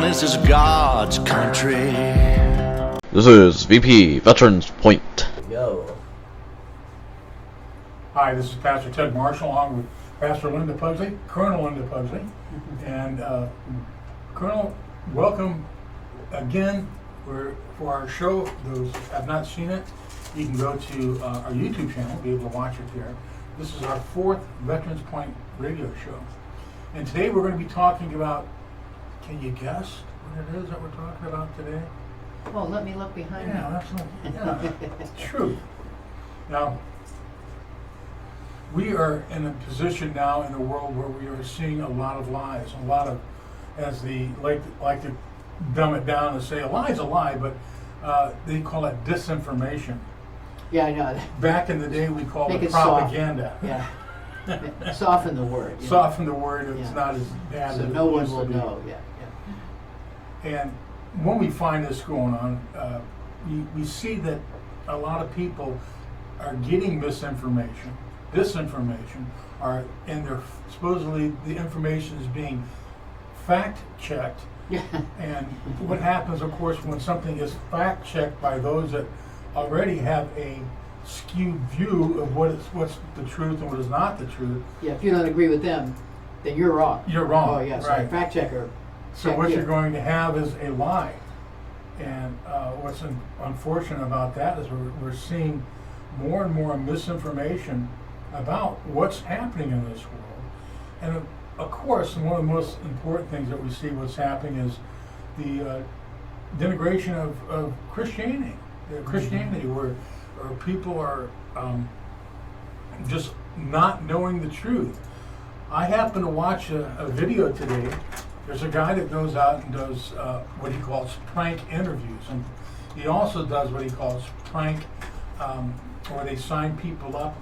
this is God's country. This is VP Veterans Point. Yo. Hi, this is Pastor Ted Marshall along with Pastor Linda Pugsley, Colonel Linda Pugsley. And Colonel, welcome again for our show. Those who have not seen it, you can go to our YouTube channel, be able to watch it there. This is our 4th Veterans Point radio show. And today we're going to be talking about, can you guess what it is that we're talking about today? Well, let me look behind me. Yeah, that's true. Now, we are in a position now in the world where we are seeing a lot of lies, a lot of, as the like to dumb it down and say a lie is a lie, but they call it disinformation. Yeah, I know. Back in the day, we called Make it it propaganda. Yeah. Soften the word. Soften the word. It's Yeah. not as bad So as no it one used will to be. know. Yeah. And when we find this going on, we see that a lot of people are getting misinformation, disinformation, and they're supposedly the information is being fact checked. Yeah. And what happens, of course, when something is fact checked by those that already have a skewed view of what's the truth and what is not the truth. Yeah, if you don't agree with them, then you're wrong. You're wrong. Oh, yeah, so right. fact checker. So check what you. you're going to have is a lie. And what's unfortunate about that is we're seeing more and more misinformation about what's happening in this world. And of course, one of the most important things that we see what's happening is the denigration of Christianity. Christianity, where people are just not knowing the truth. I happened to watch a video today. There's a guy that goes out and does what he calls prank interviews, and he also does what he calls prank, where they sign people up.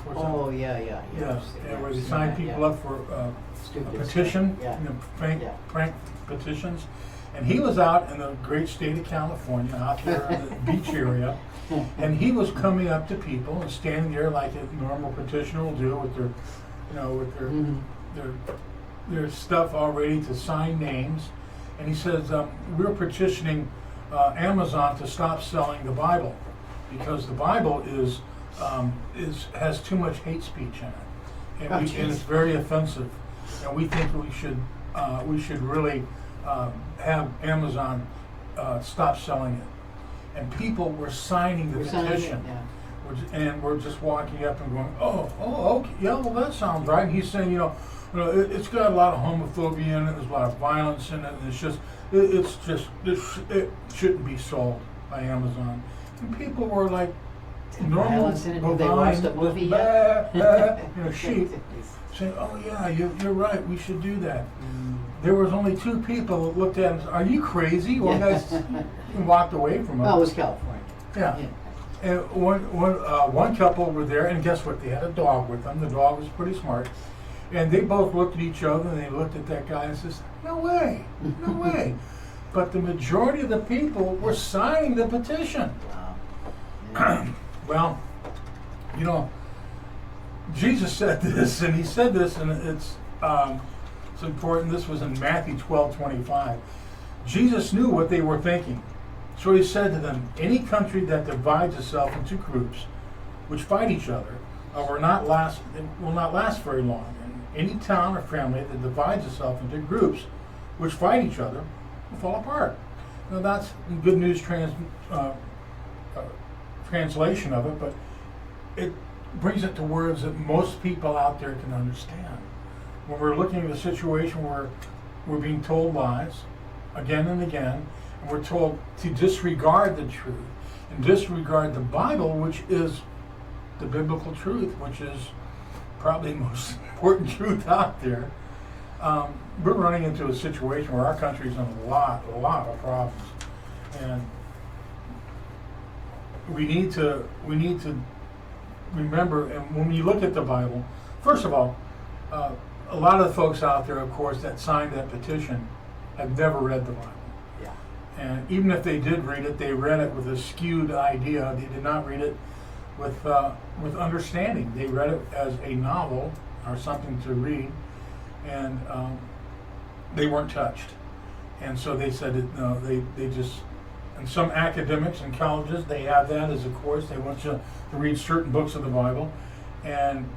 For Oh, yeah. yes, where they sign people up for a Stupid petition, stuff. Yeah. prank petitions. And he was out in the great state of California, out there in the beach area, and he was coming up to people and standing there like a normal petitioner will do with their stuff all ready to sign names. And he says, we're petitioning Amazon to stop selling the Bible because the Bible has too much hate speech in it, and it's very offensive. And we think we should really have Amazon stop selling it. And people were signing the petition. And we're just walking up and going, oh, okay, yeah, well, that sounds right. And he's saying, it's got a lot of homophobia in it, there's a lot of violence in it, and it shouldn't be sold by Amazon. And people were like, normal, Have they watched the movie yet? sheep, saying, oh yeah, you're right, we should do that. There was only 2 people that looked at him and said, are you crazy? One guy walked away from him. Oh, it was California. Yeah. And one couple were there, and guess what? They had a dog with them. The dog was pretty smart. And they both looked at each other, and they looked at that guy and says, no way, no way. But the majority of the people were signing the petition. Wow. Well, Jesus said this, and he said this, and it's important. This was in Matthew 12:25. Jesus knew what they were thinking. So he said to them, any country that divides itself into groups which fight each other will not last very long. And any town or family that divides itself into groups which fight each other will fall apart. Now that's Good News translation of it, but it brings it to words that most people out there can understand. When we're looking at a situation where we're being told lies again and again, and we're told to disregard the truth and disregard the Bible, which is the biblical truth, which is probably the most important truth out there. We're running into a situation where our country's in a lot of problems, and we need to remember. And when you look at the Bible, first of all, a lot of the folks out there, of course, that signed that petition have never read the Bible. Yeah. And even if they did read it, they read it with a skewed idea. They did not read it with understanding. They read it as a novel or something to read, and they weren't touched. And so they said that, no, they just, and some academics and colleges, they have that as a course. They want you to read certain books of the Bible. And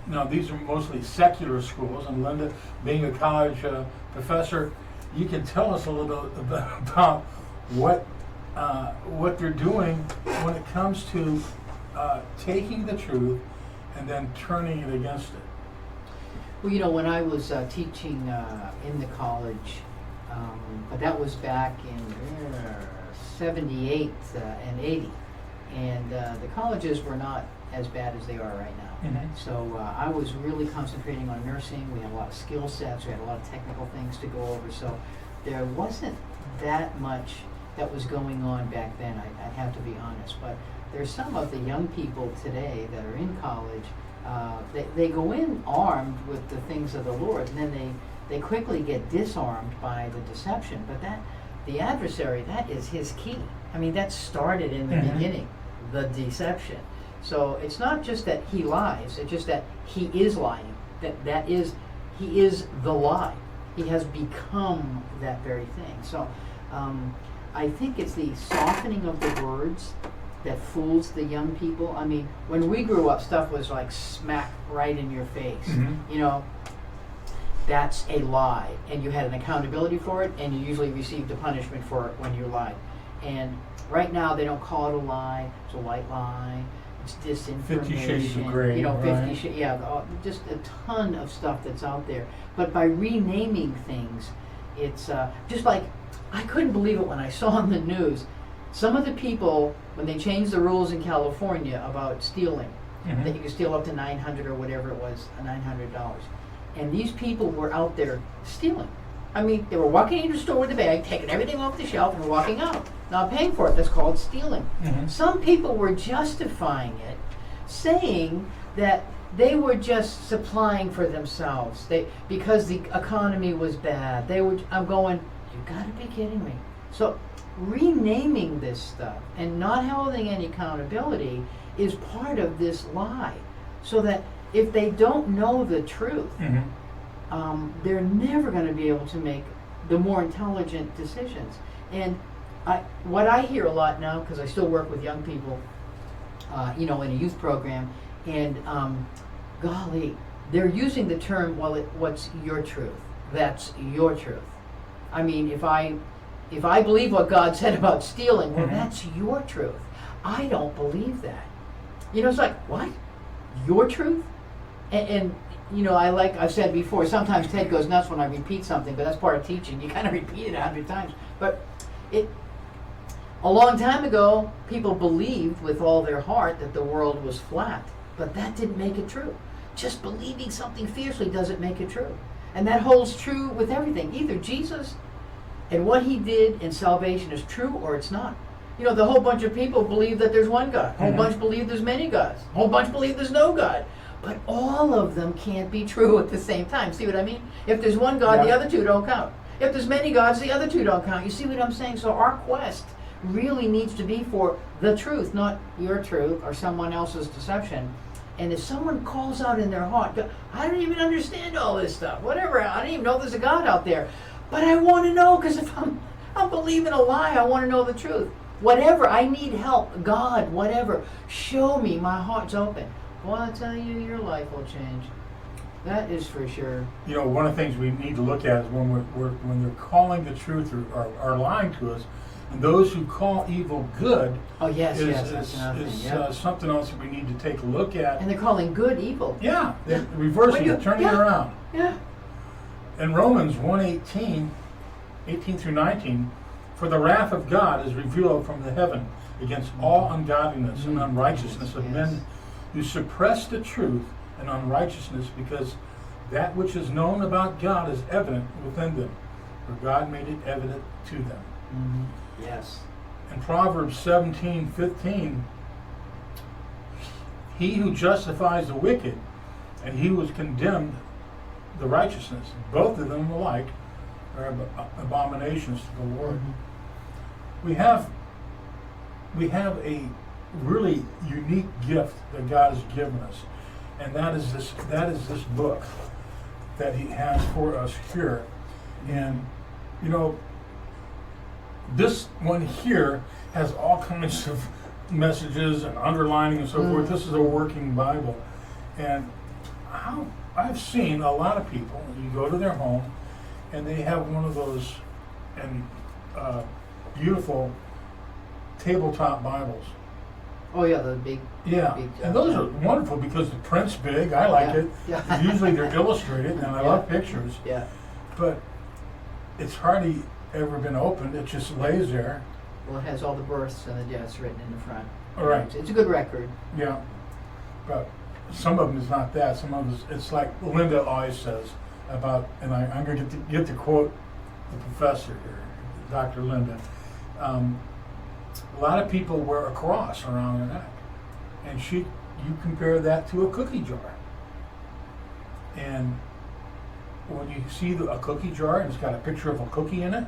now these are mostly secular schools. And Linda, being a college professor, you can tell us a little about what they're doing when it comes to taking the truth and then turning it against it. Well, you know, when I was teaching in the college, but that was back in 78 and 80, and the colleges were not as bad as they are right now. Mhm. So I was really concentrating on nursing. We had a lot of skill sets. We had a lot of technical things to go over. So there wasn't that much that was going on back then, I'd have to be honest. But there's some of the young people today that are in college, they go in armed with the things of the Lord, and then they quickly get disarmed by the deception. But the adversary, that is his key. I mean, that started in the Mhm. beginning, the deception. So it's not just that he lies, it's just that he is lying. He is the lie. He has become that very thing. So I think it's the softening of the words that fools the young people. I mean, when we grew up, stuff was like smack right in your face. Mhm. You know, that's a lie, and you had an accountability for it, and you usually received a punishment for it when you lied. And right now, they don't call it a lie; it's a white lie. It's disinformation. 50 Shades of Grey, you know, right. just a ton of stuff that's out there. But by renaming things, it's just like, I couldn't believe it when I saw on the news some of the people, when they changed the rules in California about stealing, Mhm. that you could steal up to $900 or whatever it was, $900. And these people were out there stealing. I mean, they were walking into the store with a bag, taking everything off the shelf and walking out, not paying for it. That's called stealing. Mhm. Some people were justifying it, saying that they were just supplying for themselves. Because the economy was bad. I'm going, you gotta be kidding me. So renaming this stuff and not having any accountability is part of this lie. So that if they don't know the truth, Mhm. they're never going to be able to make the more intelligent decisions. And what I hear a lot now, because I still work with young people, in a youth program, and golly, they're using the term, well, what's your truth? That's your truth. I mean, if I believe what God said about stealing, well, Mhm. that's your truth. I don't believe that. It's like, what? Your truth? And I've said before, sometimes Ted goes nuts when I repeat something, but that's part of teaching. You kind of repeat it 100 times. But a long time ago, people believed with all their heart that the world was flat, but that didn't make it true. Just believing something fiercely doesn't make it true. And that holds true with everything. Either Jesus and what he did in salvation is true or it's not. The whole bunch of people believe that there's one God. Whole Mhm. bunch believe there's many gods. Whole bunch believe there's no God. But all of them can't be true at the same time. See what I mean? If there's one God, the Yeah. other two don't count. If there's many gods, the other two don't count. You see what I'm saying? So our quest really needs to be for the truth, not your truth or someone else's deception. And if someone calls out in their heart, I don't even understand all this stuff, whatever, I don't even know there's a God out there, but I want to know, because if I'm believing a lie, I want to know the truth. Whatever, I need help, God, whatever, show me, my heart's open. Well, I tell you, your life will change. That is for sure. One of the things we need to look at is when they're calling the truth or are lying to us, and those who call evil good Oh, yes, is that's another thing, yeah. something else that we need to take a look at. And they're calling good evil. Yeah, they're reversing it, turning it around. Yeah. In Romans 1:18, 18 through 19, for the wrath of God is revealed from the heaven against all ungodliness and unrighteousness of Yes. men who suppress the truth and unrighteousness, because that which is known about God is evident within them, for God made it evident to them. Mm-hmm. Yes. In Proverbs 17:15, he who justifies the wicked and he who is condemned the righteousness, both of them alike are abominations to the Lord. Mm-hmm. We have a really unique gift that God has given us, and that is this book that he has for us here. And you know, this one here has all kinds of messages and underlining and so forth. This is a working Bible. And I've seen a lot of people, you go to their home and they have one of those beautiful tabletop Bibles. Oh yeah, the big. Yeah, big, and those are wonderful because the print's big. I like it. Yeah. Usually they're illustrated, and I love pictures. Yeah. But it's hardly ever been opened. It just lays there. Well, it has all the births and the deaths written in the front. All right. It's a good record. Yeah, but some of them is not that. Some of them it's like Linda always says about, and I'm going to get to quote the professor here, Dr. Linda. A lot of people wear a cross around their neck, and you compare that to a cookie jar. And when you see a cookie jar and it's got a picture of a cookie in it,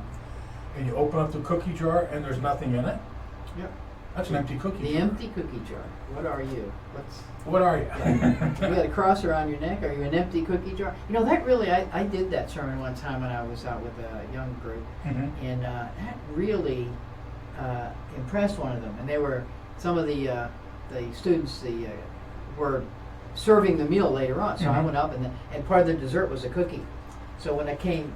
and you open up the cookie jar and there's nothing in it, Yep. that's an empty cookie The jar. empty cookie jar. What are you? What are you? You got a cross around your neck? Are you an empty cookie jar? You know, that really, I did that sermon one time when I was out with a young group, Mhm. and that really impressed one of them. And they were, some of the students were serving the meal later on. So I Mhm. went up, and part of the dessert was a cookie. So when I came,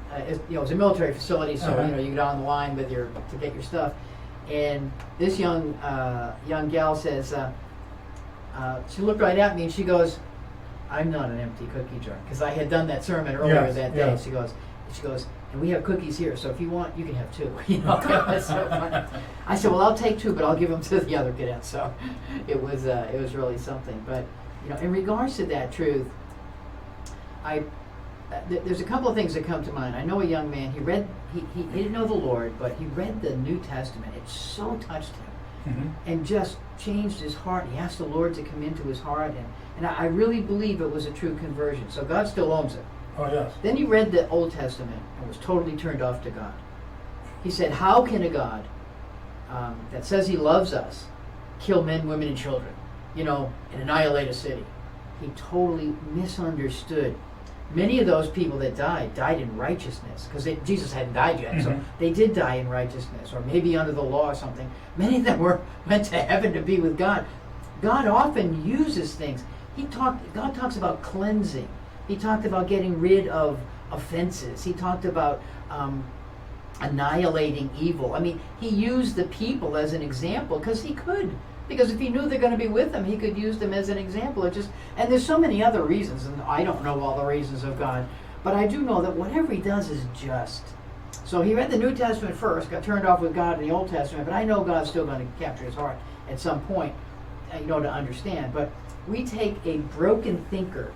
it was a military facility, so Uh-huh. you get on the line with to get your stuff. And this young gal says, she looked right at me and she goes, "I'm not an empty cookie jar," because I had done that sermon earlier Yes, that day. yes. She goes, "And we have cookies here, so if you want, you can have two." You know, it was so funny. I said, "Well, I'll take two, but I'll give them to the other cadets." So it was really something. But in regards to that truth, there's a couple of things that come to mind. I know a young man. He didn't know the Lord, but he read the New Testament. It so touched him. Mhm. And just changed his heart. He asked the Lord to come into his heart, and I really believe it was a true conversion. So God still owns it. Oh, yes. Then he read the Old Testament and was totally turned off to God. He said, "How can a God that says he loves us kill men, women, and children, and annihilate a city?" He totally misunderstood. Many of those people that died in righteousness, because Jesus hadn't died yet, so Mhm. they did die in righteousness, or maybe under the law or something. Many of them went to heaven to be with God. God often uses things. God talks about cleansing. He talked about getting rid of offenses. He talked about annihilating evil. I mean, he used the people as an example because he could. Because if he knew they're going to be with him, he could use them as an example. And there's so many other reasons, and I don't know all the reasons of God, but I do know that whatever he does is just. So he read the New Testament first, got turned off with God in the Old Testament, but I know God's still going to capture his heart at some point, to understand. But we take a broken thinker,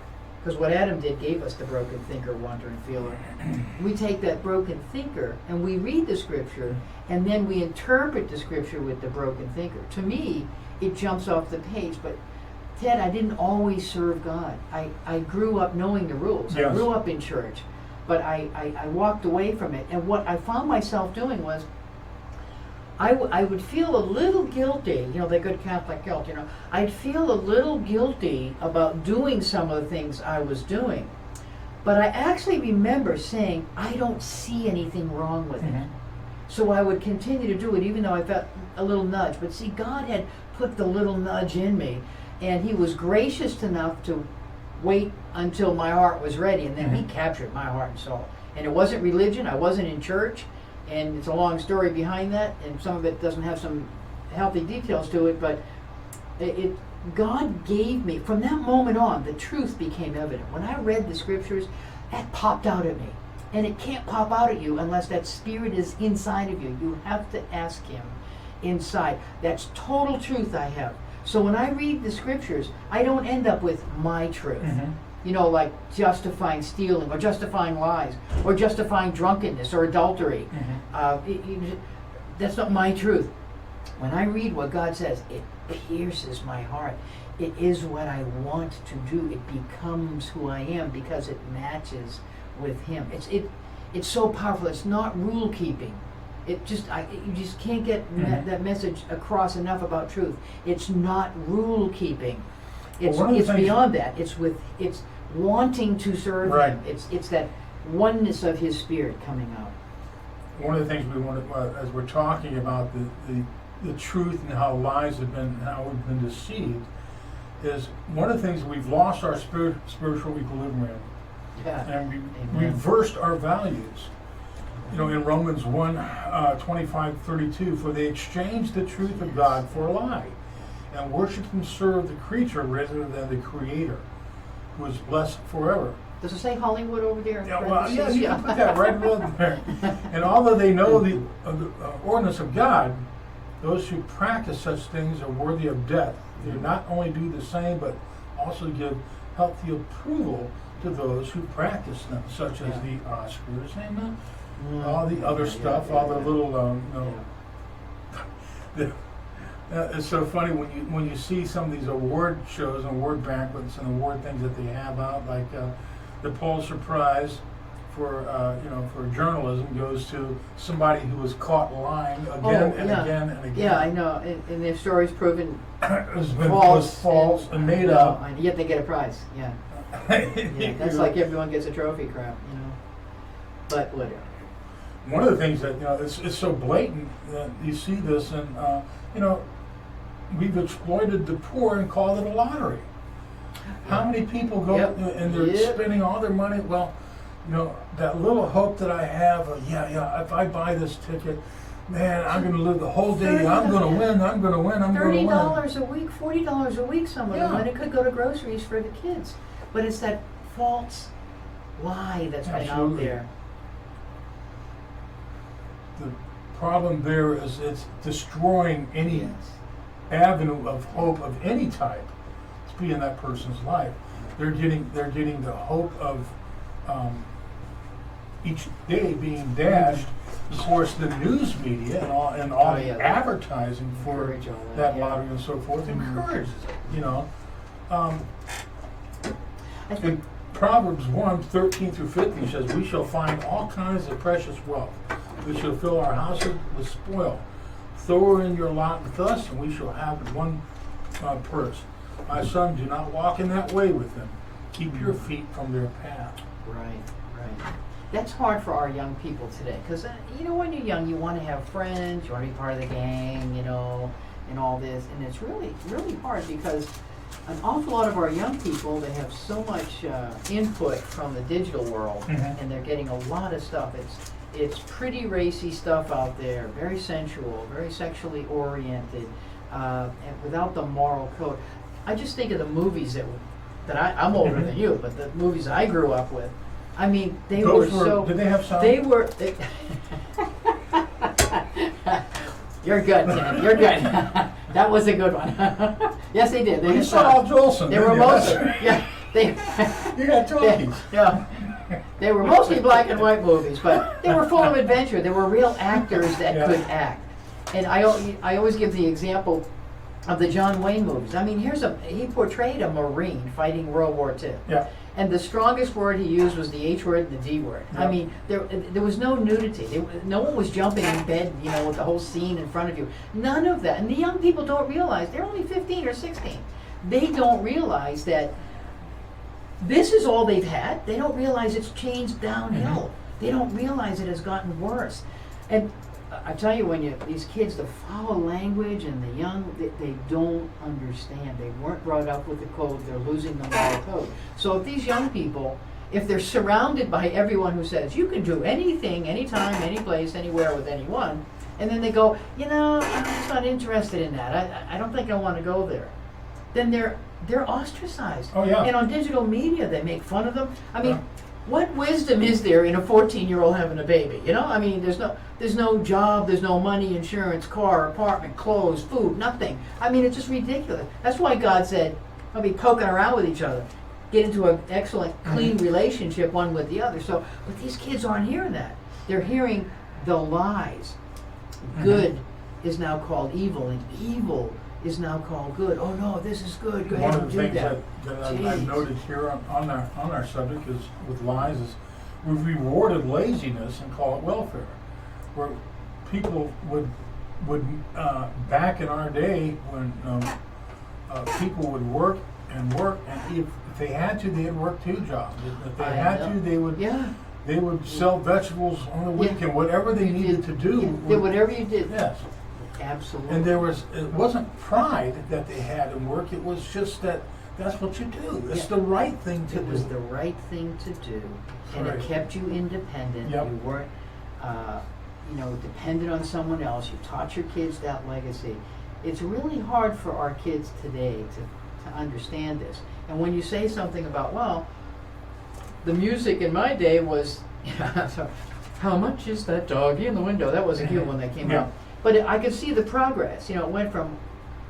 because what Adam did gave us the broken thinker, wanter, and feeler. We take that broken thinker and we read the scripture, and then we interpret the scripture with the broken thinker. To me, it jumps off the page. But Ted, I didn't always serve God. I grew up knowing the rules. Yes. I grew up in church, but I walked away from it. And what I found myself doing was, I would feel a little guilty, the good Catholic guilt, I'd feel a little guilty about doing some of the things I was doing. But I actually remember saying, I don't see anything wrong with it. Mhm. So I would continue to do it even though I felt a little nudge. But see, God had put the little nudge in me, and he was gracious enough to wait until my heart was ready, and then he captured my heart and soul. And it wasn't religion, I wasn't in church, and it's a long story behind that, and some of it doesn't have some healthy details to it, but God gave me, from that moment on, the truth became evident. When I read the scriptures, that popped out at me. And it can't pop out at you unless that spirit is inside of you. You have to ask him inside. That's total truth I have. So when I read the scriptures, I don't end up with my truth. Mhm. Like justifying stealing, or justifying lies, or justifying drunkenness or adultery. That's not my truth. When I read what God says, it pierces my heart. It is what I want to do. It becomes who I am because it matches with him. It's so powerful. It's not rule keeping. You just can't get that message across enough about truth. It's not rule keeping. It's one of the things- beyond that. It's wanting to serve Right. him. It's that oneness of his spirit coming out. one of the things we want to, as we're talking about the truth and how lies have been, how we've been deceived, is one of the things we've lost our spiritual equilibrium, Yeah. and we Amen. reversed our values. You know, in Romans 1, 25, 32, for they exchanged the truth of God for a lie, and worshiped and served the creature rather than the Creator, who is blessed forever. Does it say Hollywood over there? Yeah, well, yeah, you can put that right above there. And although they know the ordinance of God, those who practice such things are worthy of death. They not only do the same, but also give healthy approval to those who practice them, such as the Oscars and all the other stuff, all the little, it's so funny when you see some of these award shows and award banquets and award things that they have out, like the Pulitzer Prize for for journalism goes to somebody who was caught lying again and again and again. Yeah, I know, and their story's proven was false, false and made up. And yet they get a prize. Yeah, yeah, that's like everyone gets a trophy crap, you know. But whatever. One of the things that it's so blatant that you see this, and we've exploited the poor and called it a lottery. How many people go and they're spending all their money? Well, that little hope that I have, if I buy this ticket, man, I'm going to live the whole day. I'm going to win. I'm going to win. I'm going to win. $30 a week, $40 a week, some of them, and it could go to groceries for the kids. But it's that false lie that's been out there. The problem there is it's destroying any avenue of hope of any type to be in that person's life. They're getting the hope of each day being dashed. Of course, the news media and all the advertising for that lottery and so forth encourages it. In Proverbs 1, 13 through 15 says, "We shall find all kinds of precious wealth. We shall fill our houses with spoil. Throw in your lot with us, and we shall have one purse. My son, do not walk in that way with them. Keep your feet from their path." Right. That's hard for our young people today, because when you're young, you want to have friends, you want to be part of the gang, and all this, and it's really, really hard because an awful lot of our young people, they have so much input from the digital world, and they're getting a lot of stuff. It's pretty racy stuff out there, very sensual, very sexually oriented, and without the moral code. I just think of the movies I'm older than you, but the movies I grew up with. I mean, Did they have sound? You're good, Tim. You're good. That was a good one. Yes, they did. You saw Al Jolson. They were mostly, You got talkies. They were mostly black and white movies, but they were full of adventure. They were real actors that could act. And I always give the example of the John Wayne movies. I mean, he portrayed a Marine fighting World War II. Yeah. And the strongest word he used was the H word and the D word. Yeah. I mean, there was no nudity. No one was jumping in bed, with the whole scene in front of you. None of that. And the young people don't realize, they're only 15 or 16. They don't realize that this is all they've had. They don't realize it's changed downhill. They don't realize it has gotten worse. And I tell you, these kids, the foul language and the young, they don't understand. They weren't brought up with the code. They're losing the moral code. So if these young people, if they're surrounded by everyone who says, you can do anything, anytime, any place, anywhere with anyone, and then they go, I'm just not interested in that. I don't think I want to go there. Then they're ostracized. Oh, yeah. And on digital media, they make fun of them. I mean, what wisdom is there in a 14-year-old having a baby? I mean, there's no job, there's no money, insurance, car, apartment, clothes, food, nothing. I mean, it's just ridiculous. That's why God said, I'll be poking around with each other. Get into an excellent, clean relationship one with the other. So, but these kids aren't hearing that. They're hearing the lies. Good is now called evil, and evil is now called good. Oh no, this is good. Go ahead and do that. One of the things that I've noted here on our subject is with lies is we've rewarded laziness and call it welfare. Where people would back in our day when people would work, and if they had to, they'd work 2 jobs. If they had to, they would They would sell vegetables on the Yeah. weekend, whatever they needed to do. Yeah, did whatever you did. Yes. Absolutely. And it wasn't pride that they had in work, it was just that that's what you do. It's Yeah. the right thing to It do. was the right thing to do, and Right. it kept you independent. Yep. You weren't, dependent on someone else. You taught your kids that legacy. It's really hard for our kids today to understand this. And when you say something about, well, the music in my day was, so, how much is that doggy in the window? That was a cute one that came Yeah. out. But I could see the progress. It went from,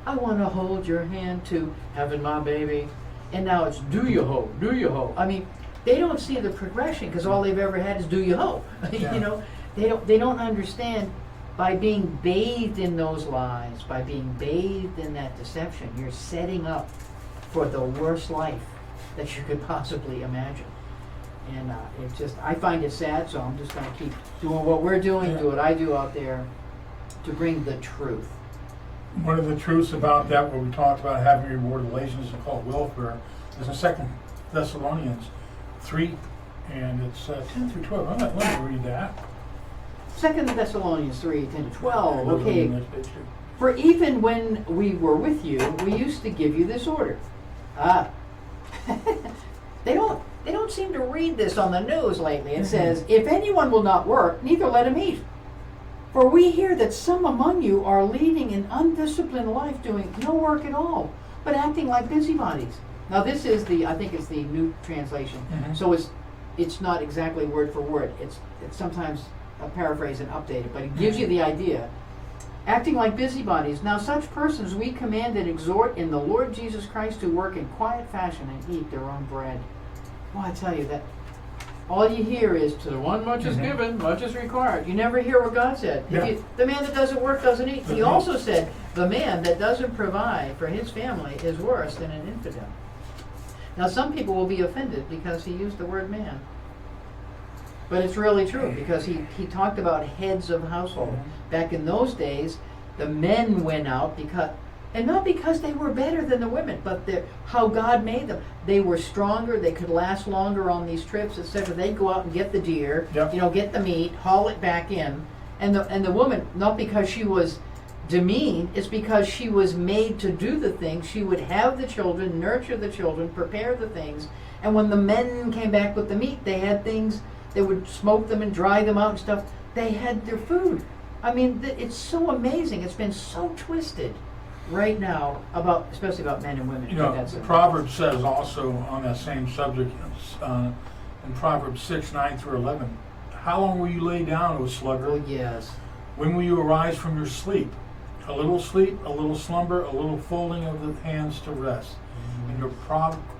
I want to hold your hand to having my baby, and now it's do you ho, do you ho. I mean, they don't see the progression because all they've ever had is do you ho. Yeah. They don't understand. By being bathed in those lies, by being bathed in that deception, you're setting up for the worst life that you could possibly imagine. And I find it sad, so I'm just going to keep doing what we're doing, Yeah. do what I do out there to bring the truth. One of the truths about that, where we talked about having rewarded laziness and called welfare, is in 2 Thessalonians 3, and it's 10 through 12. Let me read that. 2 Thessalonians 3, 10 to 12. Those are Okay. on the next page, too. For even when we were with you, we used to give you this order. They don't seem to read this on the news lately. It says, if anyone will not work, neither let him eat. For we hear that some among you are leading an undisciplined life, doing no work at all, but acting like busybodies. Now this is I think it's the new translation. Mhm. So it's not exactly word for word. It's sometimes a paraphrase and updated, but it gives you the idea. Acting like busybodies. Now such persons we command and exhort in the Lord Jesus Christ to work in quiet fashion and eat their own bread. Well, I tell you that all you hear is, to the one much is Mhm. given, much is required. You never hear what God said. Yeah. The man that doesn't work doesn't eat. He Mhm. also said, the man that doesn't provide for his family is worse than an infidel. Now some people will be offended because he used the word man. But it's really true, because he talked about heads of household. Mhm. Back in those days, the men went out and not because they were better than the women, but how God made them. They were stronger, they could last longer on these trips, etc. They'd go out and get the deer, Yep. get the meat, haul it back in. And the woman, not because she was demeaned, it's because she was made to do the things. She would have the children, nurture the children, prepare the things. And when the men came back with the meat, they had things. They would smoke them and dry them out and stuff. They had their food. I mean, it's so amazing. It's been so twisted right now, especially about men and women. Proverbs says also on that same subject, in Proverbs 6, 9 through 11, how long will you lay down, O sluggard? Oh, yes. When will you arise from your sleep? A little sleep, a little slumber, a little folding of the hands to rest. And your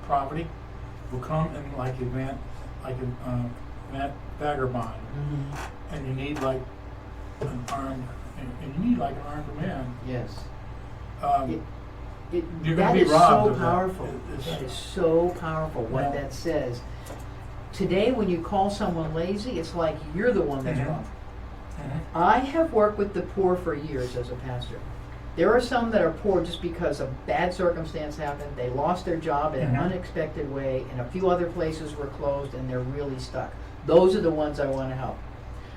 poverty will come in like a vagabond, and you need like an armed man. Yes. You're That going to is be robbed so of that. powerful. That is so powerful what Yeah. that says. Today, when you call someone lazy, it's like you're the one that's Mhm. wrong. Mhm. I have worked with the poor for years as a pastor. There are some that are poor just because a bad circumstance happened. They lost their job in an Mhm. unexpected way, and a few other places were closed, and they're really stuck. Those are the ones I want to help.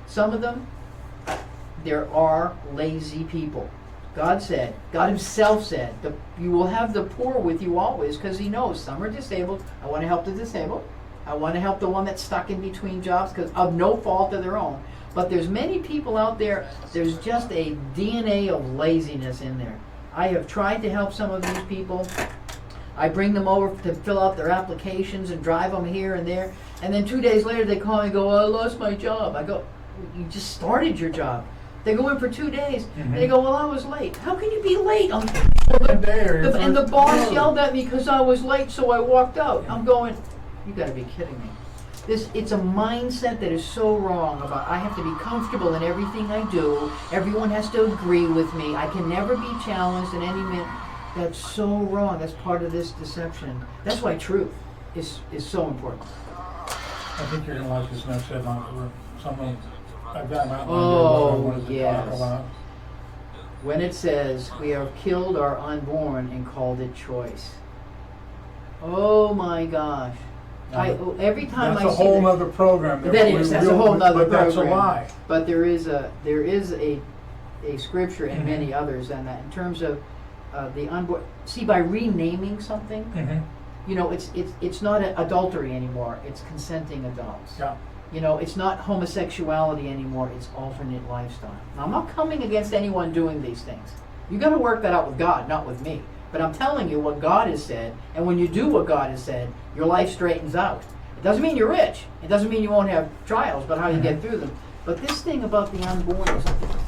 Some of them, there are lazy people. God himself said, you will have the poor with you always, because he knows some are disabled. I want to help the disabled. I want to help the one that's stuck in between jobs because of no fault of their own. But there's many people out there, there's just a DNA of laziness in there. I have tried to help some of these people. I bring them over to fill out their applications and drive them here and there. And then 2 days later they call me and go, I lost my job. I go, you just started your job. They go in for 2 days and they go, well, I was late. How can you be late? And the boss yelled at me because I was late, so I walked out. I'm going, you gotta be kidding me. It's a mindset that is so wrong about I have to be comfortable in everything I do. Everyone has to agree with me. I can never be challenged in any minute. That's so wrong. That's part of this deception. That's why truth is so important. I think you're going to like this next headline. Someone I've got an outline Oh, there what I wanted to yes. talk about. When it says, we have killed our unborn and called it choice. Oh my gosh. Every time That's I a see whole that- nother program. That is, that's a whole nother But that's a program. lie. But there is a scripture and many others than that in terms of the unborn. See, by renaming something, Mhm. you know, it's not adultery anymore. It's consenting adults. Yeah. You know, it's not homosexuality anymore. It's alternate lifestyle. Now, I'm not coming against anyone doing these things. You got to work that out with God, not with me. But I'm telling you what God has said, and when you do what God has said, your life straightens out. It doesn't mean you're rich. It doesn't mean you won't have trials, but how you get through them. But this thing about the unborn is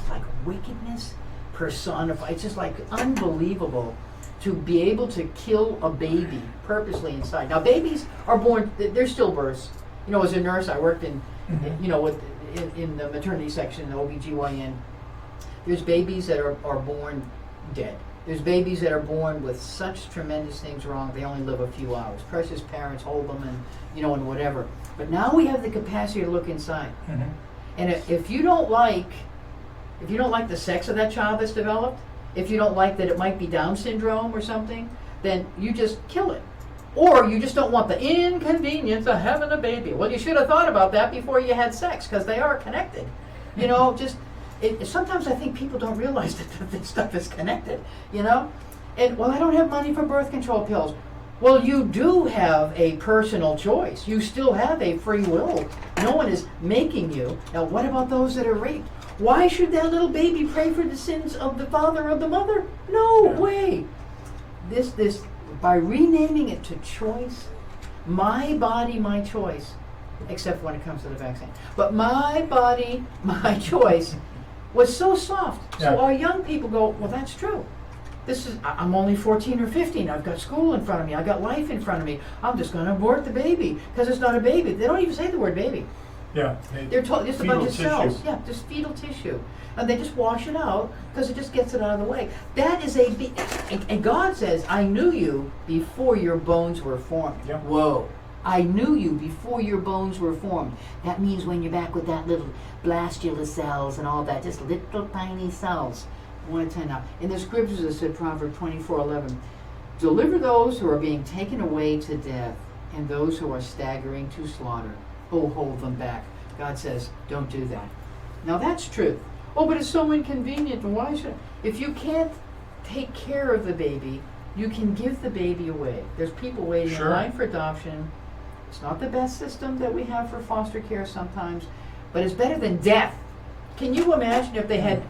like wickedness personified. It's just like unbelievable to be able to kill a baby purposely inside. Now, babies are born; they're stillbirths. You know, as a nurse, I worked in, you know, in the maternity section, the OBGYN. There's babies that are born dead. There's babies that are born with such tremendous things wrong, they only live a few hours. Precious parents hold them and, you know, and whatever. But now we have the capacity to look inside. Mhm. And if you don't like the sex of that child that's developed, if you don't like that it might be Down syndrome or something, then you just kill it. Or you just don't want the inconvenience of having a baby. Well, you should have thought about that before you had sex, because they are connected. You know, sometimes I think people don't realize that this stuff is connected, you know? And, well, I don't have money for birth control pills. Well, you do have a personal choice. You still have a free will. No one is making you. Now, what about those that are raped? Why should that little baby pray for the sins of the father or the mother? No way. By renaming it to choice, my body, my choice, except when it comes to the vaccine. But my body, my choice was so soft. Yeah. So our young people go, well, that's true. I'm only 14 or 15. I've got school in front of me. I've got life in front of me. I'm just going to abort the baby because it's not a baby. They don't even say the word baby. Yeah. They're told just a bunch of fetal cells. tissue. Yeah, just fetal tissue. And they just wash it out because it just gets it out of the way. That is and God says, I knew you before your bones were formed. Yep. Whoa. I knew you before your bones were formed. That means when you're back with that little blastula cells and all that, just little tiny cells. 1 to 10 now. In the scriptures it said, Proverbs 24:11, deliver those who are being taken away to death and those who are staggering to slaughter. Oh, hold them back. God says, don't do that. Now that's truth. Oh, but it's so inconvenient. Why should? If you can't take care of the baby, you can give the baby away. There's people waiting in line for adoption. It's not the best system that we have for foster care sometimes, but it's better than death. Can you imagine if they had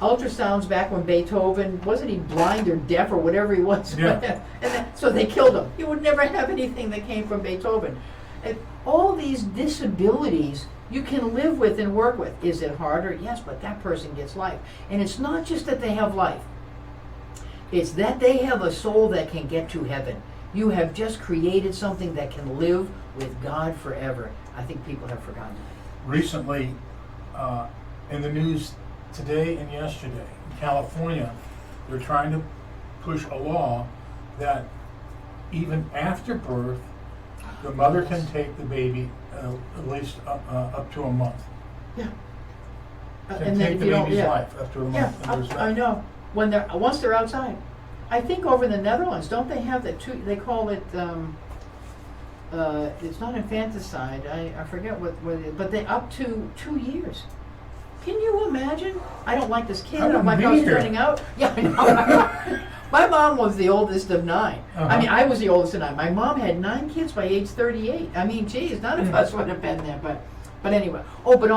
ultrasounds back when Beethoven, wasn't he blind or deaf or whatever he was? Yeah. So they killed him. You would never have anything that came from Beethoven. And all these disabilities you can live with and work with. Is it harder? Yes, but that person gets life. And it's not just that they have life. It's that they have a soul that can get to heaven. You have just created something that can live with God forever. I think people have forgotten that. Recently, in the news today and yesterday, in California, they're trying to push a law that even after birth, the mother can take the baby at least up to a month. Yeah. Can take the baby's life up to a Yeah, month. And there's I that. know. Once they're outside. I think over in the Netherlands, don't they have that they call it, it's not infanticide, I forget what it is, but they up to 2 years. Can you imagine? I don't like this kid, I don't like how it's turning out. Yeah, I know. My mom was the oldest of 9. I mean, I was the oldest of 9. My mom had 9 kids by age 38. I mean, geez, none of us would have been there, but anyway. Oh, but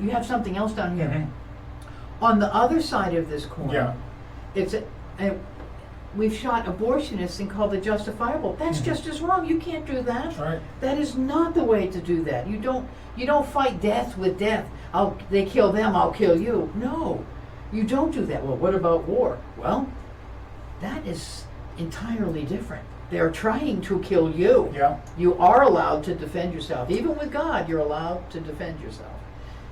you have something else down here. Mm-hmm. On the other side of this coin, Yeah. we've shot abortionists and called it justifiable. That's just as wrong. You can't do that. That's right. That is not the way to do that. You don't fight death with death. They kill them, I'll kill you. No, you don't do that. Well, what about war? Well, that is entirely different. They're trying to kill you. Yeah. You are allowed to defend yourself. Even with God, you're allowed to defend yourself.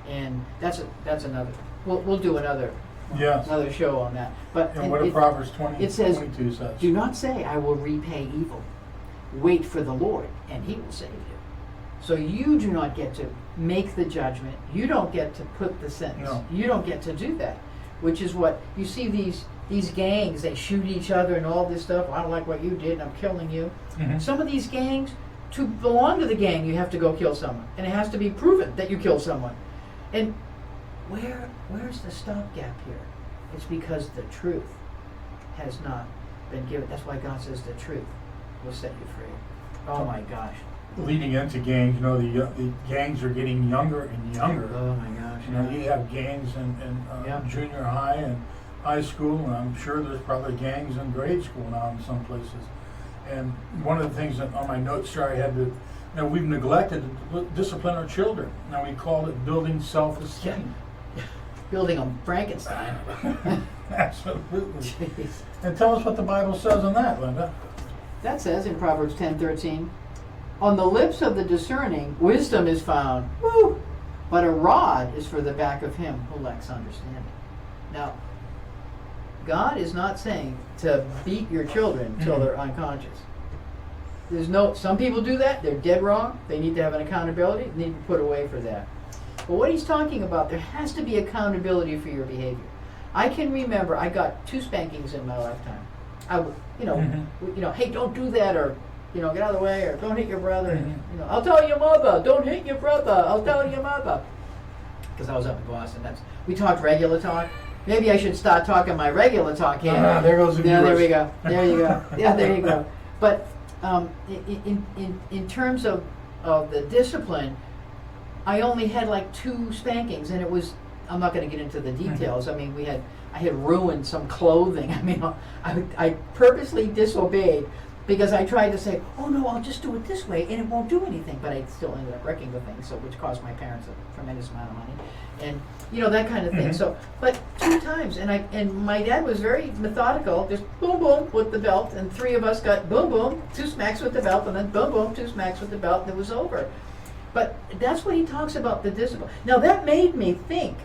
And that's another. We'll do another show on that. But And what Proverbs 20, it says, 22 says? do not say, I will repay evil. Wait for the Lord, and he will save you. So you do not get to make the judgment. You don't get to put the sentence. No. You don't get to do that, which is what you see these gangs, they shoot each other and all this stuff. I don't like what you did, and I'm killing you. Mhm. Some of these gangs to belong to the gang, you have to go kill someone, and it has to be proven that you killed someone. And where's the stopgap here? It's because the truth has not been given. That's why God says the truth will set you free. Oh my gosh. Leading into gangs, you know, the gangs are getting younger and younger. Oh my gosh. You know, you have gangs in junior high and high school, and I'm sure there's probably gangs in grade school now in some places. And one of the things that on my notes here I had to, we've neglected to discipline our children. Now we call it building self-esteem. Building a Frankenstein. Absolutely. Jeez. And tell us what the Bible says on that, Linda. That says in Proverbs 10:13, on the lips of the discerning, wisdom is found. Woo! But a rod is for the back of him who lacks understanding. Now, God is not saying to beat your children till they're unconscious. Some people do that, they're dead wrong, they need to have an accountability, they need to be put away for that. But what he's talking about, there has to be accountability for your behavior. I can remember I got 2 spankings in my lifetime. Hey, don't do that, or get out of the way, or don't hit your brother. I'll tell your mother, don't hit your brother, I'll tell your mother. Because I was up in Boston, we talked regular talk. Maybe I should start talking my regular talk here. There goes the viewers. There we go. There you go. Yeah, there you go. But in terms of the discipline, I only had like 2 spankings, and it was. I'm not going to get into the details. I mean, I had ruined some clothing. I mean, I purposely disobeyed because I tried to say, oh no, I'll just do it this way, and it won't do anything. But I still ended up wrecking the thing, which cost my parents a tremendous amount of money, and that kind of thing. So, but 2 times, and my dad was very methodical. Just boom, boom with the belt, and 3 of us got boom, boom, 2 smacks with the belt, and then boom, boom, 2 smacks with the belt, and it was over. But that's what he talks about, the discipline. Now that made me think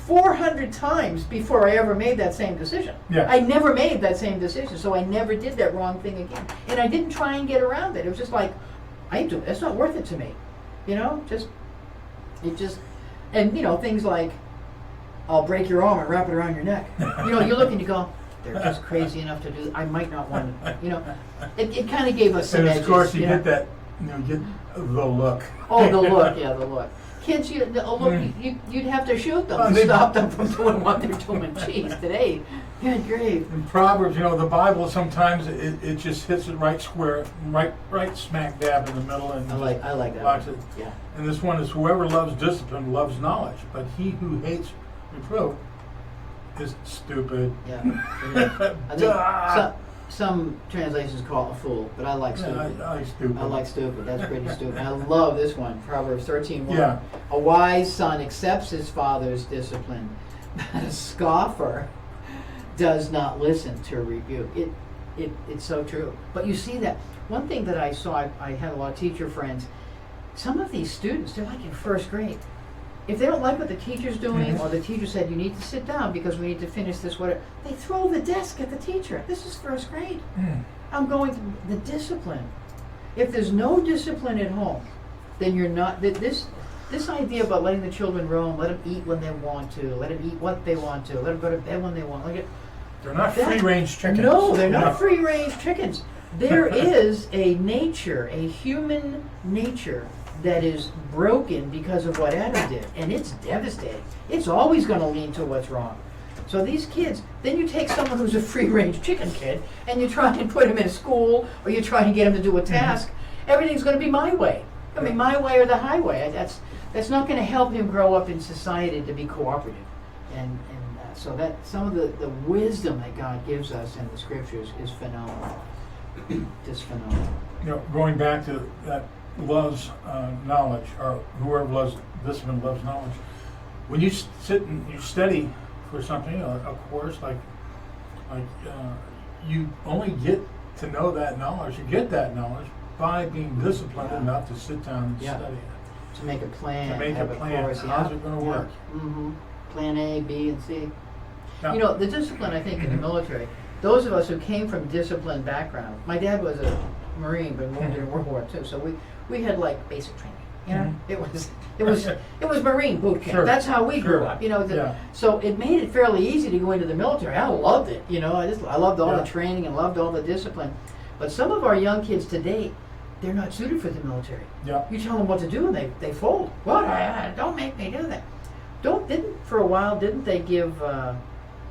400 times before I ever made that same decision. Yeah. I never made that same decision, so I never did that wrong thing again. And I didn't try and get around it. It was just like, it's not worth it to me. Things like, I'll break your arm and wrap it around your neck. You look and you go, they're just crazy enough to do that. I might not want to, it kind of gave us some edges. And of course you get that, get the look. Oh, the look, yeah, the look. Kids, you'd have to shoot them to stop them from doing what they're doing. Jeez, today, good grief. In Proverbs, the Bible sometimes it just hits it right square, right smack dab in the middle, and I like that. Locks it. Yeah. And this one is, whoever loves discipline loves knowledge, but he who hates reproof is stupid. Yeah. I think some translations call it a fool, but I like stupid. I like stupid. I like stupid. That's pretty stupid. I love this one, Proverbs 13:1. Yeah. A wise son accepts his father's discipline, but a scoffer does not listen to rebuke. It's so true. But you see that. One thing that I saw, I had a lot of teacher friends, some of these students, they're like in 1st grade. If they don't like what the teacher's doing, or the teacher said, you need to sit down because we need to finish this, whatever, they throw the desk at the teacher. This is 1st grade. I'm going to the discipline. If there's no discipline at home, then you're not, this idea about letting the children roam, let them eat when they want to, let them eat what they want to, let them go to bed when they want. They're not free-range chickens. No, they're not free-range chickens. There is a nature, a human nature, that is broken because of what Adam did, and it's devastating. It's always going to lean to what's wrong. So these kids, then you take someone who's a free-range chicken kid, and you try and put him in a school, or you try and get him to do a task. Everything's going to be my way. I mean, my way or the highway. That's not going to help him grow up in society to be cooperative. And so that some of the wisdom that God gives us in the scriptures is phenomenal. Just phenomenal. Going back to that, loves knowledge, or whoever loves discipline loves knowledge. When you sit and you study for something, a course like you only get to know that knowledge. You get that knowledge by being disciplined enough to sit down and study it. To make a plan. To make a plan. Course, how's it going to work? Mm-hmm. Plan A, B, and C. Now, The discipline, I think, in the military, those of us who came from disciplined background, my dad was a Marine, but wounded in World War II, so we had like basic training. It was Marine boot camp. Sure. That's how we grew up. So it made it fairly easy to go into the military. I loved it. I loved all the training and loved all the discipline. But some of our young kids today, they're not suited for the military. Yeah. You tell them what to do, and they fold. What? Don't make me do that. For a while, didn't they give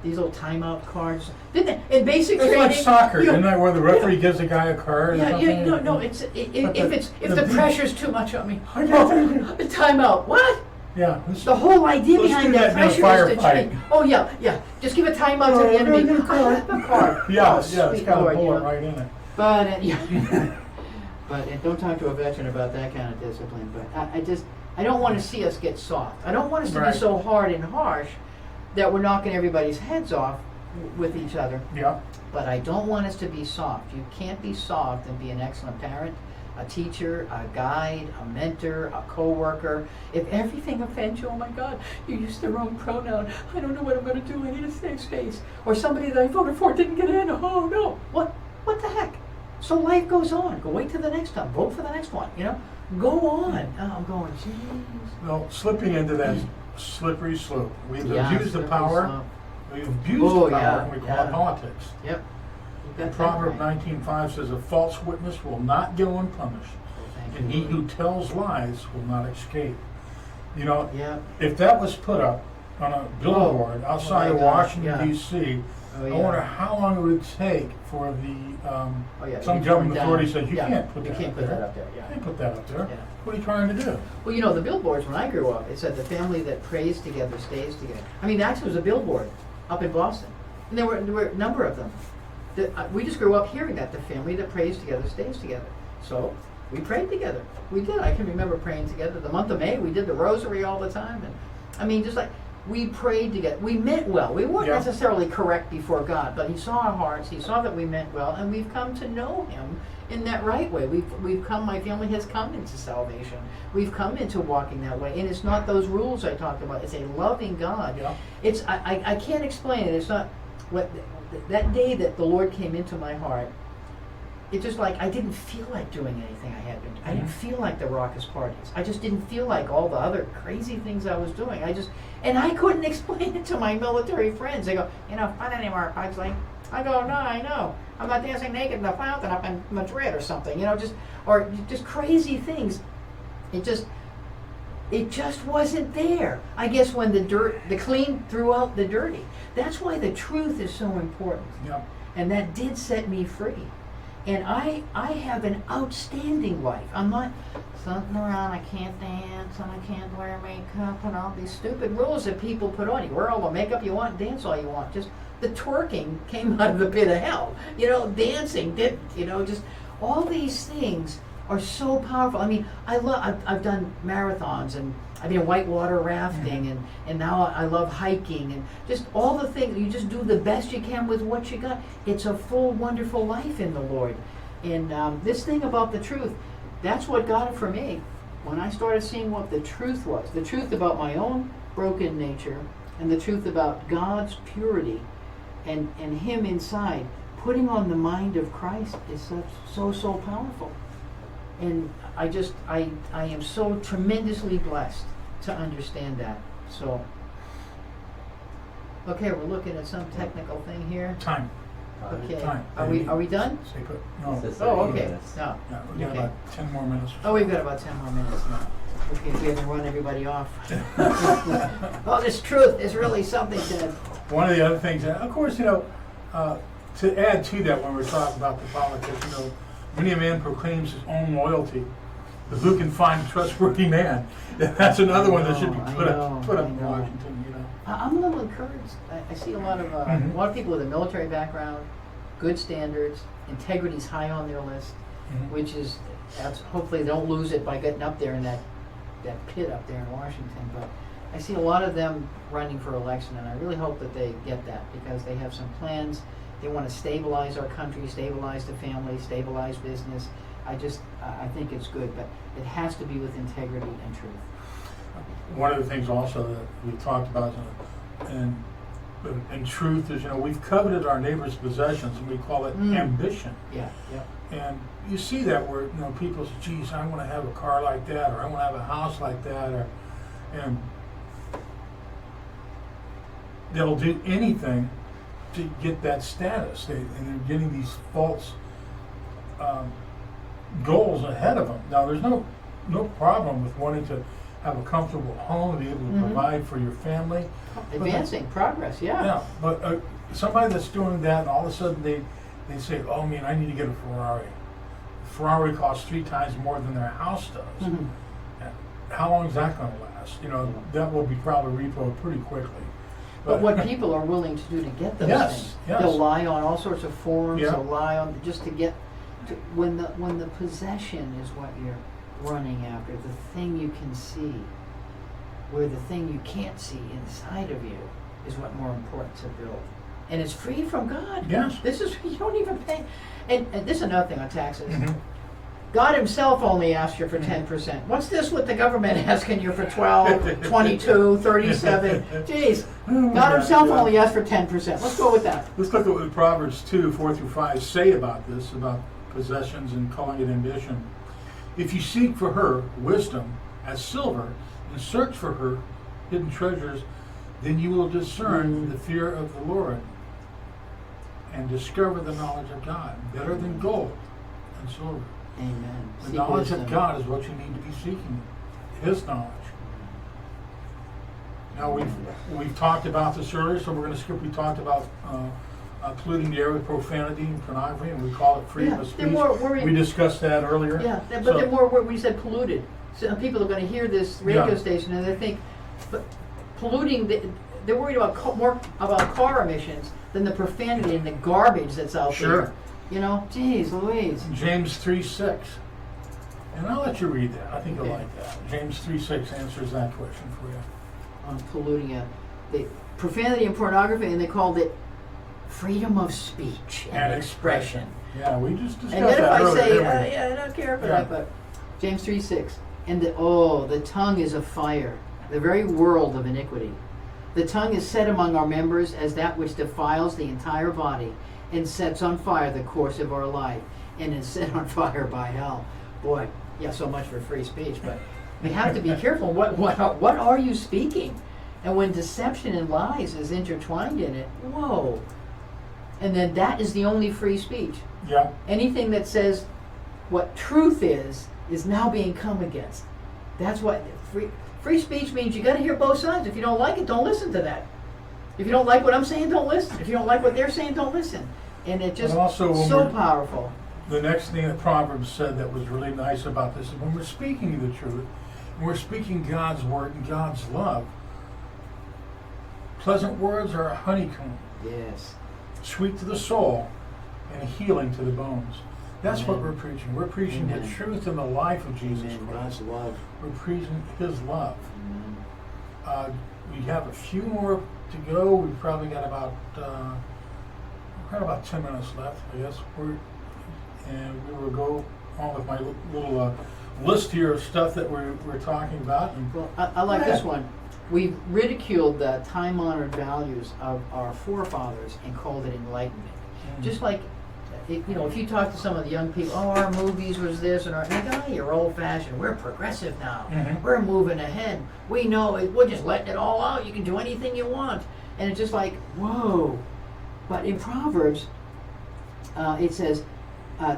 these little timeout cards? Didn't they? In basic It's training. like soccer, isn't that where the referee gives a guy a card? Yeah, or yeah, something? no. If the pressure's too much on me, I got the timeout. What? Yeah. The whole idea Let's behind do that that in a pressure is to firefight. change. Oh yeah. Just give a timeout to the enemy. no, no, I have a card. Yeah, Oh, it's sweet got Lord, a you bullet know. right in it. But yeah. But and don't talk to a veteran about that kind of discipline. But I don't want to see us get soft. I don't want us to Right. be so hard and harsh that we're knocking everybody's heads off with each other. Yeah. But I don't want us to be soft. You can't be soft and be an excellent parent, a teacher, a guide, a mentor, a co-worker. If everything offends you, oh my God, you used the wrong pronoun. I don't know what I'm going to do. I need a safe space. Or somebody that I voted for didn't get in. Oh no. What the heck? So life goes on. Go wait till the next time. Vote for the next one. Go on. Oh, I'm going, jeez. Well, slipping into that slippery slope. We've Yeah, abused the slippery power. slope. We've abused Oh, the power, yeah, and we call yeah. it politics. Yep. You got And that Proverb right. 19:5 says, "A false witness will not go unpunished, Thank and you, he Lord. who tells lies will not escape." Yeah. If that was put up on a billboard outside my of gosh, Washington, yeah. D.C., Oh, I yeah. wonder how long it would take for the Oh, yeah, some you government turn down- authority said, you yeah, can't put you that can't up put there. that up there. You Yeah. can't put that up there. Yeah. What are you trying to do? Well, the billboards, when I grew up, it said the family that prays together stays together. I mean, actually, it was a billboard up in Boston. And there were a number of them. We just grew up hearing that the family that prays together stays together. So we prayed together. We did. I can remember praying together. The month of May, we did the rosary all the time. And I mean, just like we prayed together. We meant well. We weren't Yeah. necessarily correct before God, but He saw our hearts. He saw that we meant well, and we've come to know Him in that right way. We've come. My family has come into salvation. We've come into walking that way, and it's not those rules I talked about. It's a loving God. Yeah. It's I can't explain it. It's not what that day that the Lord came into my heart. It's just like I didn't feel like doing anything I had been. I didn't feel like the raucous parties. I just didn't feel like all the other crazy things I was doing. And I couldn't explain it to my military friends. They go, fun anymore, Pugsley. I go, no, I know. I'm not dancing naked in the fountain up in Madrid or something. Just crazy things. It just wasn't there. I guess when the clean threw out the dirty. That's why the truth is so important. Yeah. And that did set me free. And I have an outstanding life. I'm not something around, I can't dance and I can't wear makeup and all these stupid rules that people put on you. Wear all the makeup you want, dance all you want. Just the twerking came out of the pit of hell. Dancing did, just all these things are so powerful. I mean, I've done marathons and I've been whitewater rafting and now I love hiking and just all the things. You just do the best you can with what you got. It's a full, wonderful life in the Lord. And this thing about the truth, that's what got it for me. When I started seeing what the truth was, the truth about my own broken nature and the truth about God's purity and Him inside, putting on the mind of Christ is so powerful. And I am so tremendously blessed to understand that. So, okay, we're looking at some technical thing here. Time. Okay, Time. are we done? Stay put. No. Oh, okay. No. Yeah, we got Okay. about 10 more minutes. Oh, we've got about 10 more minutes now. Okay, we haven't run everybody off. Oh, this truth is really something to. One of the other things, of course, to add to that when we're talking about the politics, many a man proclaims his own loyalty, but who can find a trustworthy man? That's another one that should be put up in Washington. I'm a little encouraged. I see a lot of people with a military background, good standards, integrity's high on their list, which is hopefully they don't lose it by getting up there in that pit up there in Washington. But I see a lot of them running for election, and I really hope that they get that because they have some plans. They want to stabilize our country, stabilize the family, stabilize business. I think it's good, but it has to be with integrity and truth. One of the things also that we talked about, and truth is, we've coveted our neighbor's possessions, and we call it ambition. Yeah. And you see that where people say, "Geez, I want to have a car like that, or I want to have a house like that," and they'll do anything to get that status. And they're getting these false goals ahead of them. Now, there's no problem with wanting to have a comfortable home, be able to provide for your family. Advancing, progress, yeah. Yeah, but somebody that's doing that, and all of a sudden they say, oh man, I need to get a Ferrari. A Ferrari costs 3 times more than their house does. Mhm. How long is that going to last? You know, that will be probably repoed pretty quickly. But what people are willing to do to get those Yes, things, yes. they'll lie on all sorts of forms. Yeah. They'll lie on just to get to, when the possession is what you're running after, the thing you can see, where the thing you can't see inside of you is what more important to build, and it's free from God. Yes. This is you don't even pay, and this is another thing on taxes. Mhm. God himself only asked you for 10%. What's this with the government asking you for 12, 22, 37? Jeez. God himself only asked for 10%. Let's go with that. Let's look at what Proverbs 2, 4-5 say about this, about possessions and calling it ambition. If you seek for her wisdom as silver and search for her hidden treasures, then you will discern the fear of the Lord and discover the knowledge of God, better than gold and silver. Amen. The Seek knowledge wisdom. of God is what you need to be seeking, His knowledge. Now we've talked about this earlier, so we're going to skip. We talked about polluting the air with profanity and pornography, and we call it freedom of they're speech. more worried. We discussed that earlier. Yeah, but So- they're more worried. We said polluted. So people are going to hear this radio Yeah. station and they think, but polluting. They're worried about more about car emissions than the profanity and the garbage that's out Sure. there. You know, geez, Louise. James 3:6. And I'll let you read that. I think you'll Okay. like that. James 3:6 answers that question for you. On polluting it, the profanity and pornography, and they called it freedom of speech and expression. Yeah, we just discussed And then if that I earlier. say, didn't we? yeah, I don't care for Yeah. that, but James 3:6, and the tongue is a fire, the very world of iniquity. The tongue is set among our members as that which defiles the entire body and sets on fire the course of our life and is set on fire by hell. Boy, yeah, so much for free speech, but we have to be careful. What are you speaking? And when deception and lies is intertwined in it, whoa. And then that is the only free speech. Yeah. Anything that says what truth is now being come against. That's what free speech means. You got to hear both sides. If you don't like it, don't listen to that. If you don't like what I'm saying, don't listen. If you don't like what they're saying, don't listen. And it just But also when so we're- powerful. The next thing that Proverbs said that was really nice about this is when we're speaking the truth, and we're speaking God's word and God's love, pleasant words are a honeycomb, Yes. sweet to the soul and healing to the bones. That's what Amen. we're preaching. We're preaching Amen. the truth and the life of Jesus Amen. Christ. God's love. We're preaching His love. Amen. We have a few more to go. We've probably got about 10 minutes left, I guess. And we will go on with my little list here of stuff that we're talking about. And Well, I like Go this ahead. one. We've ridiculed the time-honored values of our forefathers and called it enlightenment. Just like, if you talk to some of the young people, oh, our movies was this, and they go, oh, you're old-fashioned. We're progressive now. Mhm. We're moving ahead. We know it. We're just letting it all out. You can do anything you want. And it's just like, whoa. But in Proverbs, it says,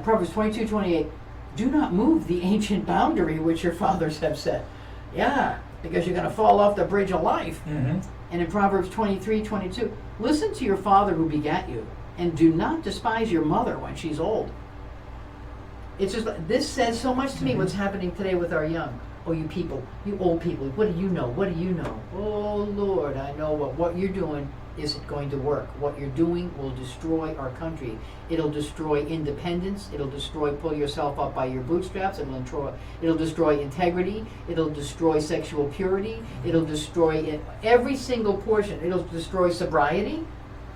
Proverbs 22:28, do not move the ancient boundary which your fathers have set. Yeah, because you're going to fall off the bridge of life. Mhm. And in Proverbs 23:22, listen to your father who begat you, and do not despise your mother when she's old. It's just, this says so much to me what's happening today with our young. Oh, you people, you old people, what do you know? What do you know? Oh, Lord, I know what you're doing isn't going to work. What you're doing will destroy our country. It'll destroy independence. It'll destroy pull yourself up by your bootstraps. It'll destroy integrity. It'll destroy sexual purity. It'll destroy every single portion. It'll destroy sobriety.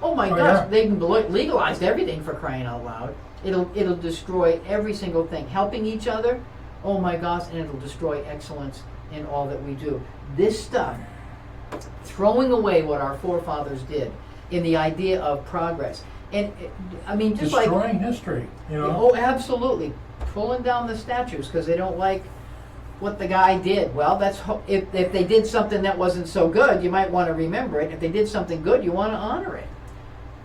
Oh my Oh, gosh, yeah. they've legalized everything for crying out loud. It'll destroy every single thing. Helping each other, oh my gosh, and it'll destroy excellence in all that we do. This stuff, throwing away what our forefathers did in the idea of progress. And I mean, just like, Destroying history, oh, absolutely, pulling down the statues because they don't like what the guy did. Well, if they did something that wasn't so good, you might want to remember it. If they did something good, you want to honor it.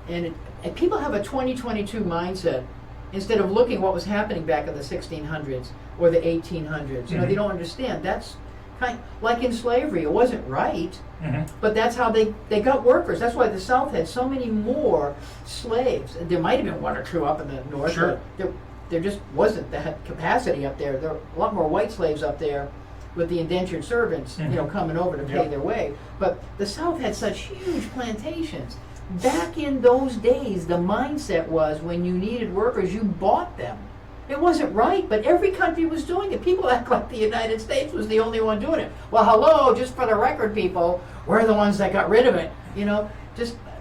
And people have a 2022 mindset instead of looking what was happening back in the 1600s or the 1800s. You know, Mhm. they don't understand. That's kind like in slavery. It wasn't right, Mhm. but that's how they got workers. That's why the South had so many more slaves. There might have been one or two up in the North, Sure. but there just wasn't that capacity up there. There were a lot more white slaves up there with the indentured servants, you know, Mhm. coming over to pay Yep. their way. But the South had such huge plantations. Back in those days, the mindset was when you needed workers, you bought them. It wasn't right, but every country was doing it. People act like the United States was the only one doing it. Well, hello, just for the record, people, we're the ones that got rid of it. You know,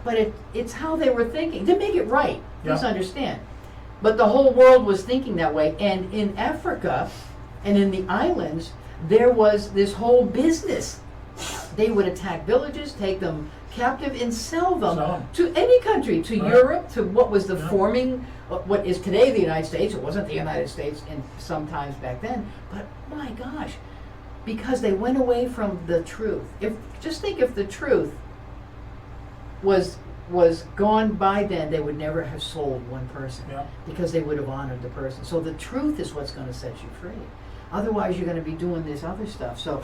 but it's how they were thinking. To make it right, please Yeah. understand. But the whole world was thinking that way. And in Africa and in the islands, there was this whole business. They would attack villages, take them captive, and sell them Sell 'em. to any country, to Right. Europe, to what was the Yeah. forming, what is today the United States. It wasn't the United States in some times back then, but my gosh, because they went away from the truth. Just think if the truth was gone by then, they would never have sold one person, Yeah. because they would have honored the person. So the truth is what's going to set you free. Otherwise, you're going to be doing this other stuff. So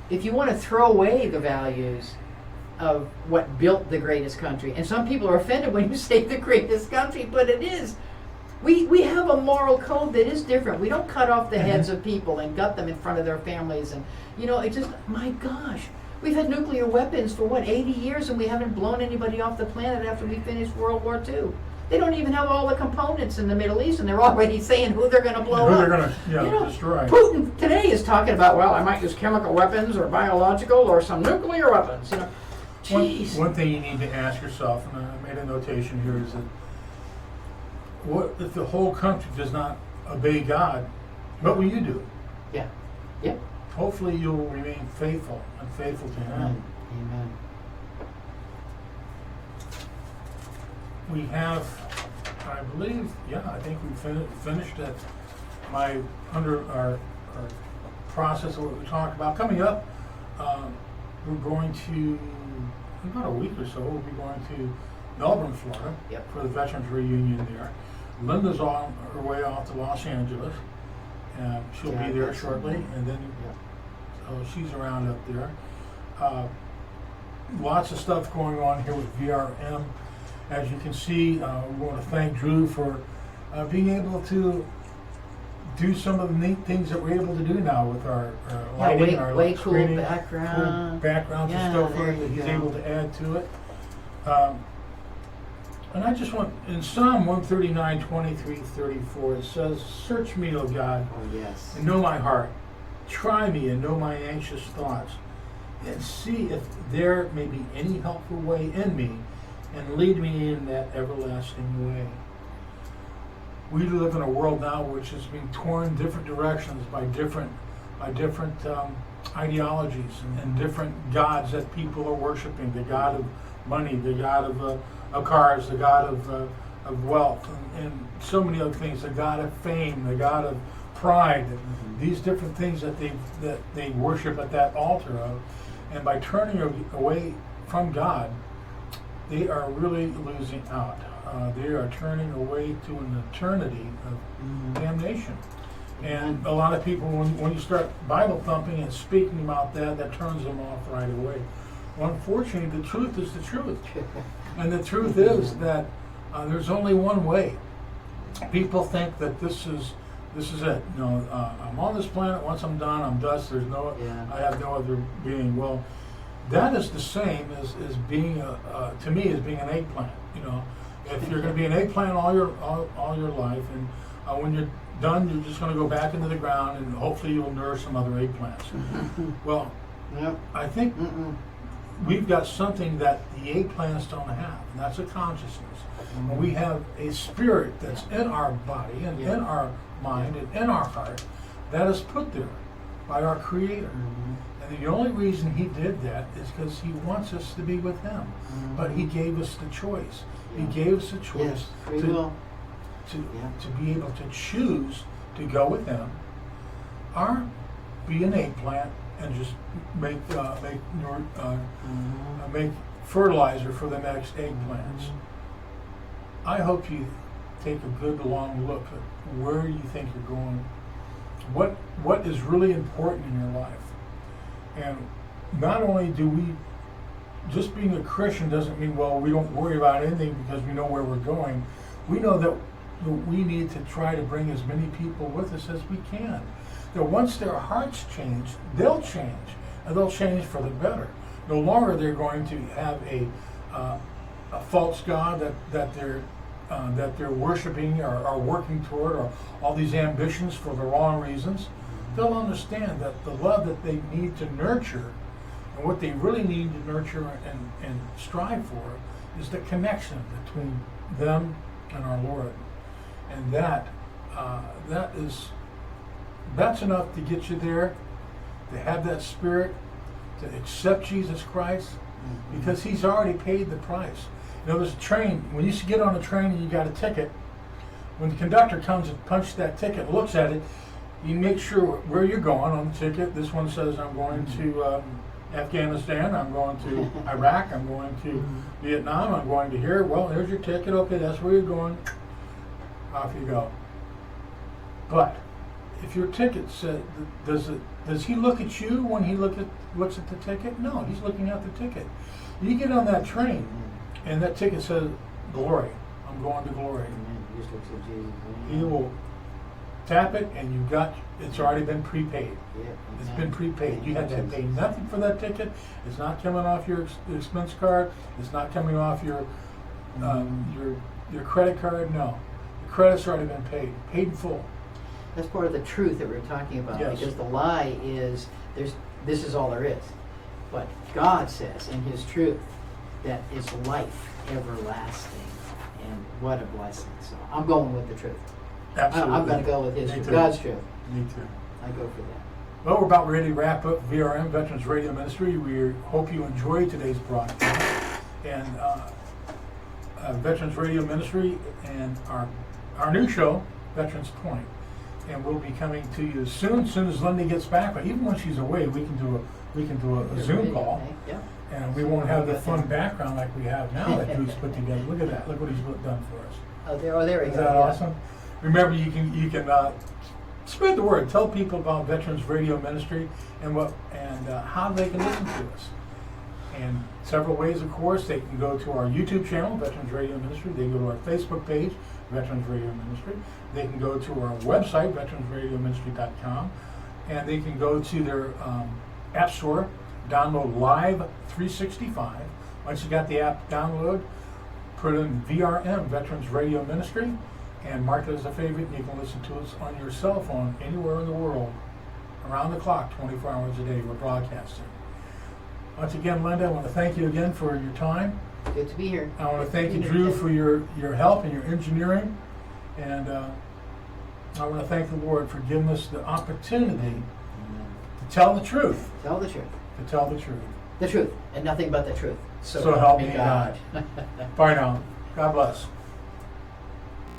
if you want to throw away the values of what built the greatest country, and some people are offended when you say the greatest country, but it is. We have a moral code that is different. We don't cut off the heads of people and gut them in front of their families. And, you know, it just, my gosh. We've had nuclear weapons for, 80 years, and we haven't blown anybody off the planet after we finished World War II. They don't even have all the components in the Middle East, and they're already saying who they're going to blow Who up. they're gonna, You know, destroy. Putin today is talking about, well, I might use chemical weapons or biological or some nuclear weapons. You know, jeez. One thing you need to ask yourself, and I made a notation here, is that what if the whole country does not obey God? What will you do? Yeah. Yep. Hopefully you will remain faithful and faithful to Him. Amen. We have, I believe, I think we finished at under our process of what we talked about. Coming up, we're going to, in about a week or so, we'll be going to Melbourne, Florida, Yep. for the Veterans Reunion there. Linda's on her way off to Los Angeles. She'll Yeah, be there that's shortly, amazing. and then Yep. she's around up there. Lots of stuff going on here with VRM. As you can see, we want to thank Drew for being able to do some of the neat things that we're able to do now with our lighting, our way cool screening, background. cool backgrounds Yeah, and stuff there that you he's go. able to add to it. And I just want, in Psalm 139, 23, 34, it says, "Search me, O God, Oh, yes. and know my heart. Try me and know my anxious thoughts, and see if there may be any helpful way in me, and lead me in that everlasting way." We live in a world now which is being torn different directions by different ideologies and different gods that people are worshiping. The god of money, the god of cars, the god of wealth, and so many other things. The god of fame, the god of pride. These different things that they worship at that altar of, and by turning away from God, they are really losing out. They are turning away to an eternity of damnation. And a lot of people, when you start Bible thumping and speaking about that turns them off right away. Well, unfortunately, the truth is the truth. And the truth is that there's only one way. People think that this is it. No, I'm on this planet. Once I'm done, I'm dust. I have no other being. Well, that is the same as being to me as being an eggplant. You know, if you're going to be an eggplant all your life, and when you're done, you're just going to go back into the ground, and hopefully you'll nourish some other eggplants. Well, Yep. I think we've got something that the eggplants don't have, and that's a consciousness. And we have a spirit that's in our body and in our mind and in our heart that is put there by our Creator. And the only reason He did that is because He wants us to be with Him. But He gave us the choice. He gave us a choice Yes. Free will. to be able to choose to go with Him, or be an eggplant and just make fertilizer for the next eggplants. I hope you take a good long look at where you think you're going. What is really important in your life. And not only do we, just being a Christian doesn't mean, well, we don't worry about anything because we know where we're going. We know that we need to try to bring as many people with us as we can. That once their hearts change, they'll change, and they'll change for the better. No longer they're going to have a false god that they're worshiping or are working toward, or all these ambitions for the wrong reasons. They'll understand that the love that they need to nurture, and what they really need to nurture and strive for, is the connection between them and our Lord. And that's enough to get you there, to have that spirit, to accept Jesus Christ, because He's already paid the price. You know, there's a train. When you get on a train and you got a ticket, when the conductor comes and punches that ticket, looks at it, you make sure where you're going on the ticket. This one says, I'm going to Afghanistan, I'm going to Iraq, I'm going to Vietnam, I'm going to here. Well, here's your ticket. Okay, that's where you're going. Off you go. But if your ticket said, does he look at you when he looks at the ticket? No, he's looking at the ticket. You get on that train, and that ticket says, glory. I'm going to glory. He will tap it, and it's already been prepaid. It's been prepaid. You had to pay nothing for that ticket. It's not coming off your expense card. It's not coming off your credit card. No, the credit's already been paid in full. That's part of the truth that we're talking about. Yes. Because the lie is this is all there is. But God says in His truth that is life everlasting, and what a blessing. So I'm going with the truth. Absolutely. I'm going to go with His Me truth, too. God's truth. Me too. I go for that. Well, we're about ready to wrap up VRM, Veterans Radio Ministry. We hope you enjoyed today's broadcast. And Veterans Radio Ministry and our new show, Veterans Point. And we'll be coming to you soon as Linda gets back. But even when she's away, we can do a Zoom call. Yeah. And we won't have the fun background like we have now that Drew's put together. Look at that. Look what he's done for us. Oh, there we go. Is that awesome? Remember, you can spread the word. Tell people about Veterans Radio Ministry and how they can listen to us. And several ways, of course. They can go to our YouTube channel, Veterans Radio Ministry. They can go to our Facebook page, Veterans Radio Ministry. They can go to our website, veteransradioministry.com. And they can go to their app store, download Live 365. Once you got the app download, put in VRM, Veterans Radio Ministry, and mark it as a favorite, and you can listen to us on your cell phone anywhere in the world, around the clock, 24 hours a day. We're broadcasting. Once again, Linda, I want to thank you again for your time. Good to be here. I want to thank you, Drew, for your help and your engineering. And I want to thank the Lord for giving us the opportunity to tell the truth. Tell the truth. To tell the truth. The truth, and nothing but the truth. So help me God. Bye now. God bless.